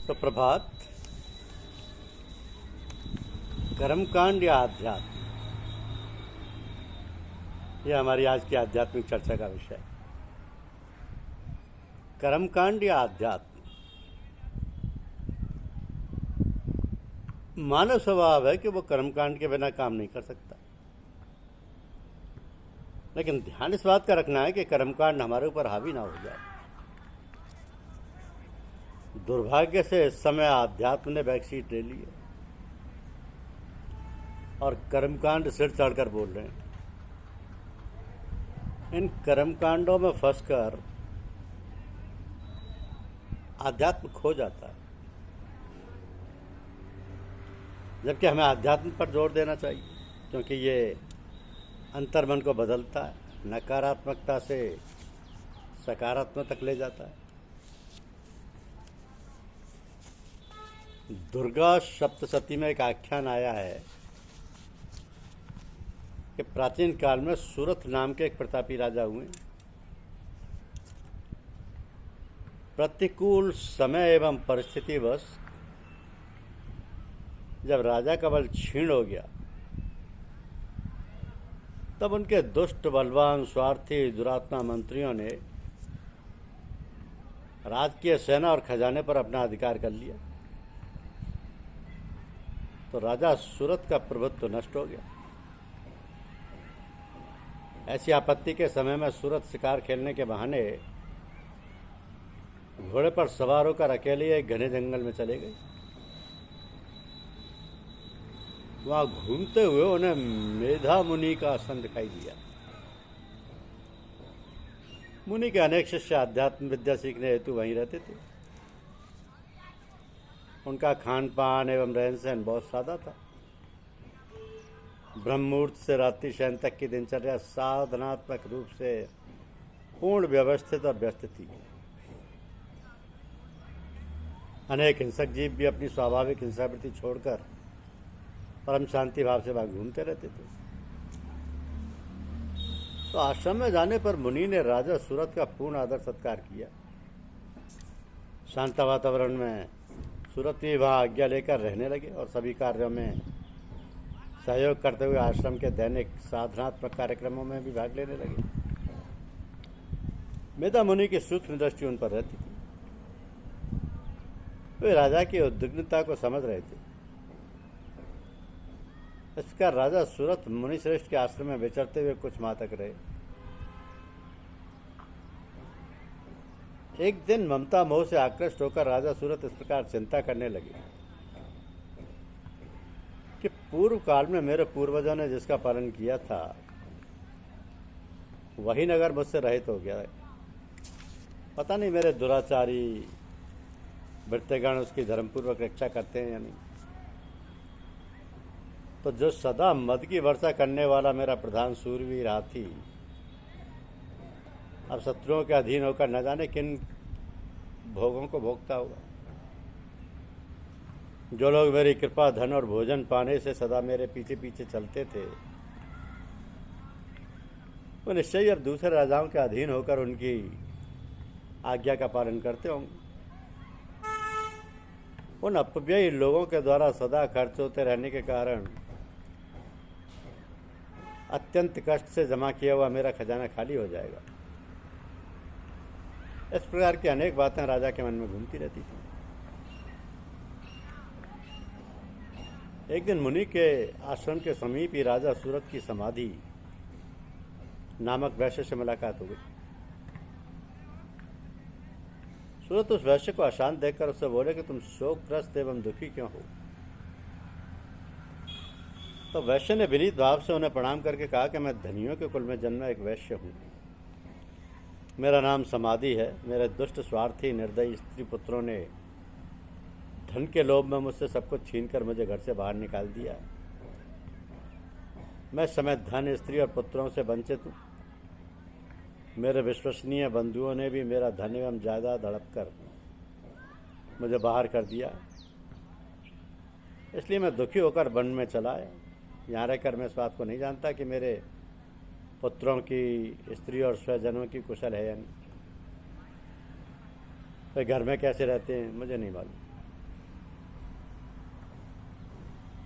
सुप्रभात। कर्मकांड या आध्यात्म, यह हमारी आज की आध्यात्मिक चर्चा का विषय है। कर्मकांड या आध्यात्म, मानव स्वभाव है कि वो कर्मकांड के बिना काम नहीं कर सकता, लेकिन ध्यान इस बात का रखना है कि कर्मकांड हमारे ऊपर हावी ना हो जाए। दुर्भाग्य से इस समय आध्यात्म ने बैकसीट ले ली है और कर्मकांड सिर चढ़कर बोल रहे हैं। इन कर्मकांडों में फंसकर आध्यात्म खो जाता है, जबकि हमें आध्यात्म पर जोर देना चाहिए, क्योंकि ये अंतर्मन को बदलता है, नकारात्मकता से सकारात्मक तक ले जाता है। दुर्गा सप्तशती में एक आख्यान आया है कि प्राचीन काल में सूरथ नाम के एक प्रतापी राजा हुए। प्रतिकूल समय एवं परिस्थितिवश जब राजा का बल क्षीण हो गया, तब उनके दुष्ट, बलवान, स्वार्थी, दुरात्मा मंत्रियों ने राजकीय सेना और खजाने पर अपना अधिकार कर लिया, तो राजा सूरथ का प्रभुत्व नष्ट हो गया। ऐसी आपत्ति के समय में सूरथ शिकार खेलने के बहाने घोड़े पर सवार होकर अकेले एक घने जंगल में चले गए। वहां घूमते हुए उन्हें मेधा मुनि का आश्रम दिखाई दिया। मुनि के अनेक शिष्य आध्यात्म विद्या सीखने हेतु वहीं रहते थे। उनका खान पान एवं रहन सहन बहुत सादा था। ब्रह्ममुहूर्त से रात्रि शयन तक की दिनचर्या साधनात्मक रूप से पूर्ण व्यवस्थित और व्यस्त थी। अनेक हिंसक जीव भी अपनी स्वाभाविक हिंसावृत्ति छोड़कर परम शांति भाव से वहां घूमते रहते थे। तो आश्रम में जाने पर मुनि ने राजा सूरथ का पूर्ण आदर सत्कार किया। शांत वातावरण में सूरथ भी वहाँ आज्ञा लेकर रहने लगे और सभी कार्यों में सहयोग करते हुए आश्रम के दैनिक साधनात्मक कार्यक्रमों में भी भाग लेने लगे। मेधा मुनि की सूक्ष्म दृष्टि उन पर रहती थी। वे राजा की उद्विग्नता को समझ रहे थे। इस प्रकार राजा सूरथ मुनि श्रेष्ठ के आश्रम में विचरते हुए कुछ माह तक रहे। एक दिन ममता मोह से आकृष्ट होकर राजा सूरथ इस प्रकार चिंता करने लगे कि पूर्व काल में मेरे पूर्वजों ने जिसका पालन किया था, वही नगर मुझसे रहित हो गया है। पता नहीं मेरे दुराचारी भृत्यगण उसकी धर्मपूर्वक रक्षा करते हैं या नहीं। तो जो सदा मद की वर्षा करने वाला मेरा प्रधान सूरवीर हाथी अब शत्रुओं के अधीन होकर न जाने किन भोगों को भोगता होगा। जो लोग मेरी कृपा, धन और भोजन पाने से सदा मेरे पीछे पीछे चलते थे, वो निश्चय अब दूसरे राजाओं के अधीन होकर उनकी आज्ञा का पालन करते होंगे। उन अपव्ययी लोगों के द्वारा सदा खर्च होते रहने के कारण अत्यंत कष्ट से जमा किया हुआ मेरा खजाना खाली हो जाएगा। इस प्रकार की अनेक बातें राजा के मन में घूमती रहती थी। एक दिन मुनि के आश्रम के समीप ही राजा सूरथ की समाधि नामक वैश्य से मुलाकात हो गई। सूरथ उस वैश्य को अशांत देखकर उससे बोले कि तुम शोकग्रस्त एवं दुखी क्यों हो। तो वैश्य ने विनीत भाव से उन्हें प्रणाम करके कहा कि मैं धनियों के कुल में जन्मा एक वैश्य हूँ। मेरा नाम समाधि है। मेरे दुष्ट, स्वार्थी, निर्दयी स्त्री पुत्रों ने धन के लोभ में मुझसे सब कुछ छीनकर मुझे घर से बाहर निकाल दिया। मैं समय धन, स्त्री और पुत्रों से वंचित हूँ। मेरे विश्वसनीय बंधुओं ने भी मेरा धन एवं जायदाद हड़प कर मुझे बाहर कर दिया। इसलिए मैं दुखी होकर वन में चला आया। यहाँ रहकर मैं इस बात को नहीं जानता कि मेरे पुत्रों की, स्त्री और स्वजनों की कुशल है या नहीं। वे घर में कैसे रहते हैं मुझे नहीं मालूम।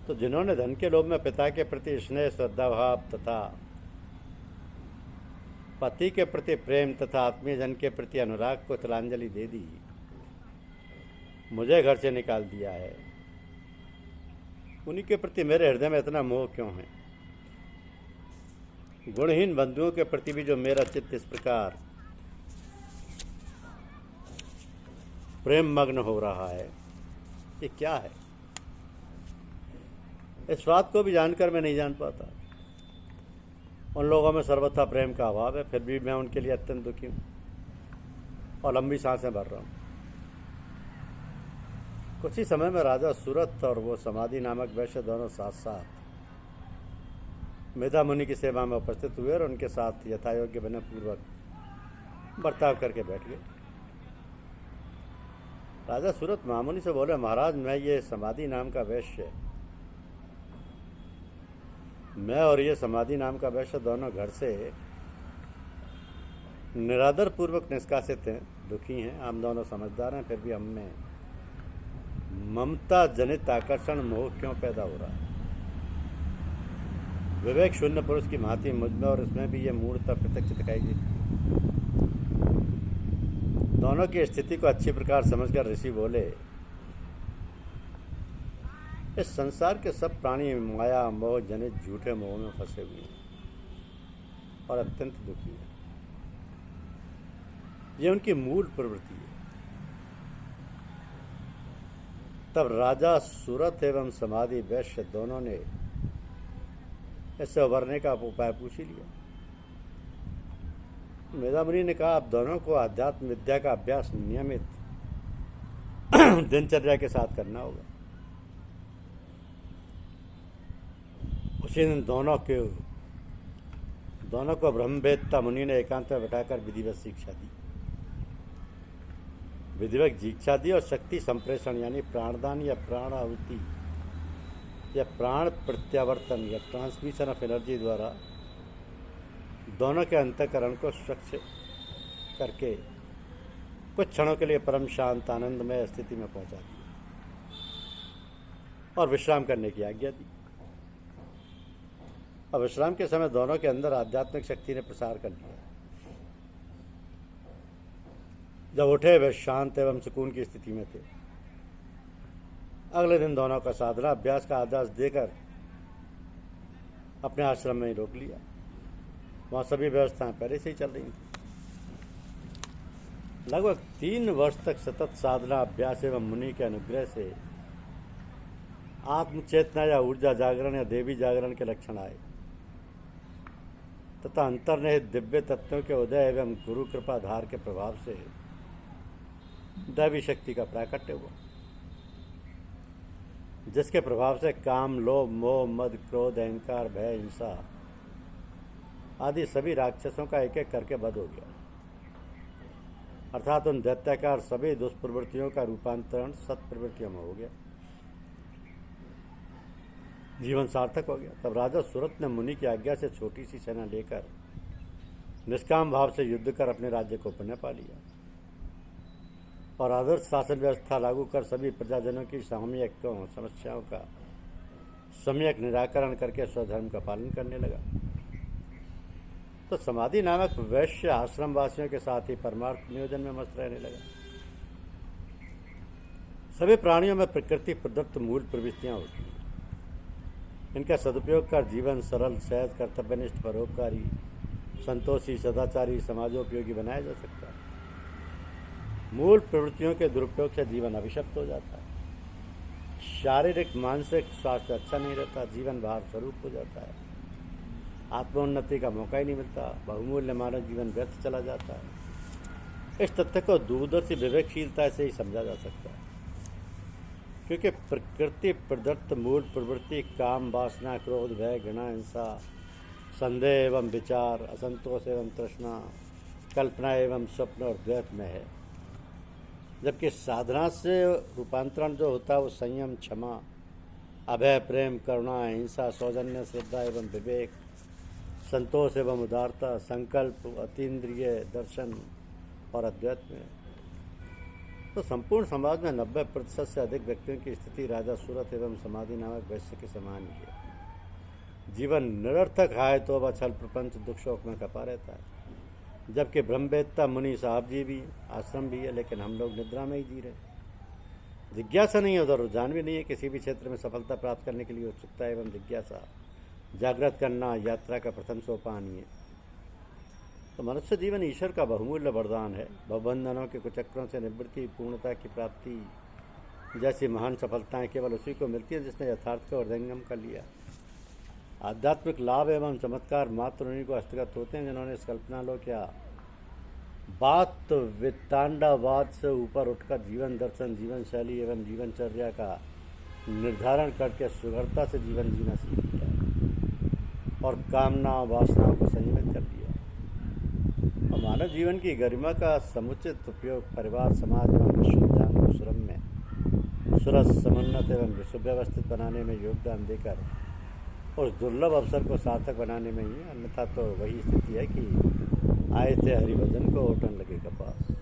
तो जिन्होंने धन के लोभ में पिता के प्रति स्नेह, श्रद्धाभाव तथा पति के प्रति प्रेम तथा आत्मीय जन के प्रति अनुराग को तिलांजलि दे दी, मुझे घर से निकाल दिया है, उन्हीं के प्रति मेरे हृदय में इतना मोह क्यों है? गुणहीन बंधुओं के प्रति भी जो मेरा चित्त इस प्रकार प्रेम मग्न हो रहा है, ये क्या है? इस बात को भी जानकर मैं नहीं जान पाता। उन लोगों में सर्वथा प्रेम का अभाव है, फिर भी मैं उनके लिए अत्यंत दुखी हूँ और लंबी सांसें भर रहा हूँ। कुछ ही समय में राजा सूरत और वो समाधि नामक वैश्य दोनों साथ साथ मेधा मुनि की सेवा में उपस्थित हुए और उनके साथ यथायोग्य विनय पूर्वक बर्ताव करके बैठ गए। राजा सूरत महामुनि से बोले, महाराज, मैं ये समाधि नाम का वैश्य दोनों घर से निरादर पूर्वक निष्कासित हैं, दुखी हैं। हम दोनों समझदार हैं, फिर भी हम में ममता जनित आकर्षण मोह क्यों पैदा हो रहा है? विवेक शून्य पुरुष की भांति मुझ में और इसमें भी ये मूढ़ता प्रत्यक्ष दिखाई देती। दोनों की स्थिति को अच्छी प्रकार समझकर ऋषि बोले, इस संसार के सब प्राणी माया मोह जनित झूठे मोह में फंसे हुए हैं और अत्यंत दुखी हैं। ये उनकी मूल प्रवृत्ति है। तब राजा सूरत एवं समाधि वैश्य दोनों ने इससे उभरने का उपाय पूछ ही लिया। मेधा मुनि ने कहा, आप दोनों को आध्यात्म विद्या का अभ्यास नियमित दिनचर्या के साथ करना होगा। उसी दिन दोनों को ब्रह्मवेत्ता मुनि ने एकांत में बैठाकर विधिवत शिक्षा दी, विधिवत दीक्षा दी और शक्ति संप्रेषण यानी प्राणदान या प्राण आहुति या प्राण प्रत्यावर्तन या ट्रांसमिशन ऑफ एनर्जी द्वारा दोनों के अंतःकरण को स्वच्छ करके कुछ क्षणों के लिए परम शांत आनंदमय स्थिति में पहुंचा दी और विश्राम करने की आज्ञा दी। और विश्राम के समय दोनों के अंदर आध्यात्मिक शक्ति ने प्रसार कर लिया। जब उठे वे शांत एवं सुकून की स्थिति में थे। अगले दिन दोनों का साधना अभ्यास का आदेश देकर अपने आश्रम में ही रोक लिया। वहाँ सभी व्यवस्थाएं पहले से ही चल रही थी। लगभग 3 वर्ष तक सतत साधना अभ्यास एवं मुनि के अनुग्रह से आत्मचेतना या ऊर्जा जागरण या देवी जागरण के लक्षण आए तथा अंतर्निहित दिव्य तत्वों के उदय एवं गुरु कृपाधार के प्रभाव से दैवी शक्ति का प्राकट्य हुआ, जिसके प्रभाव से काम, लोभ, मोह, मद, क्रोध, अहंकार, भय, हिंसा आदि सभी राक्षसों का एक एक करके वध हो गया। अर्थात उन दैत्याकार सभी दुष्प्रवृत्तियों का रूपांतरण सत्प्रवृत्तियों में हो गया। जीवन सार्थक हो गया। तब राजा सूरत ने मुनि की आज्ञा से छोटी सी सेना लेकर निष्काम भाव से युद्ध कर अपने राज्य को पुनः पा लिया और आदर्श शासन व्यवस्था लागू कर सभी प्रजाजनों की सामूहिक समस्याओं का सम्यक निराकरण करके स्वधर्म का पालन करने लगा। तो समाधि नामक वैश्य आश्रम वासियों के साथ ही परमार्थ नियोजन में मस्त रहने लगा। सभी प्राणियों में प्रकृति प्रदत्त मूल प्रवृत्तियां होती हैं। इनका सदुपयोग कर जीवन सरल, सहज, कर्तव्यनिष्ठ, परोपकारी, संतोषी, सदाचारी, समाजोपयोगी बनाया जा सकता है। मूल प्रवृत्तियों के दुरुपयोग से जीवन अभिशप्त हो जाता है। शारीरिक मानसिक स्वास्थ्य अच्छा नहीं रहता, जीवन भार स्वरूप हो जाता है, आत्मोन्नति का मौका ही नहीं मिलता, बहुमूल्य मानव जीवन व्यर्थ चला जाता है। इस तथ्य को दूरदर्शी विवेकशीलता से ही समझा जा सकता है, क्योंकि प्रकृति प्रदत्त मूल प्रवृत्ति काम, वासना, क्रोध, भय, घृणा, हिंसा, संदेह एवं विचार, असंतोष एवं तृष्णा, कल्पना एवं स्वप्न और द्वैत में है। जबकि साधना से रूपांतरण जो होता है वो संयम, क्षमा, अभय, प्रेम, करुणा, हिंसा, सौजन्य, श्रद्धा एवं विवेक, संतोष एवं उदारता, संकल्प, अतीन्द्रिय दर्शन और अद्वैत में। तो संपूर्ण समाज में 90% से अधिक व्यक्तियों की स्थिति राजा सूरत एवं समाधि नामक वैश्य के समान ही है। जीवन निरर्थक है तो अब छल प्रपंच दुख शोक में खपा रहता है। जबकि ब्रह्मवेत्ता मुनि साहब जी भी आश्रम भी है, लेकिन हम लोग निद्रा में ही जी रहे। जिज्ञासा नहीं है, उधर रुझान भी नहीं है। किसी भी क्षेत्र में सफलता प्राप्त करने के लिए उत्सुकता एवं जिज्ञासा जागृत करना यात्रा का प्रथम सोपान ही है। तो मनुष्य जीवन ईश्वर का बहुमूल्य वरदान है। भवबंधनों के कुचक्रों से निवृत्ति, पूर्णता की प्राप्ति जैसी महान सफलताएं केवल उसी को मिलती है जिसने यथार्थ को हृदयंगम कर लिया। आध्यात्मिक लाभ एवं चमत्कार मात्र उन्हीं को हस्तगत होते हैं जिन्होंने इस कल्पनालोक या बात वित्तांडावाद से ऊपर उठकर जीवन दर्शन, जीवन शैली एवं जीवनचर्या का निर्धारण करके सुगढ़ता से जीवन जीना सीख लिया और कामना वासनाओं को संयमित कर लिया। और मानव जीवन की गरिमा का समुचित उपयोग परिवार, समाज एवं विश्वविज्ञान को सुरस समुन्नत एवं सुव्यवस्थित बनाने में योगदान देकर उस दुर्लभ अवसर को सार्थक बनाने में ही। अन्यथा तो वही स्थिति है कि आए थे हरिभजन को ओटन लगे कपास।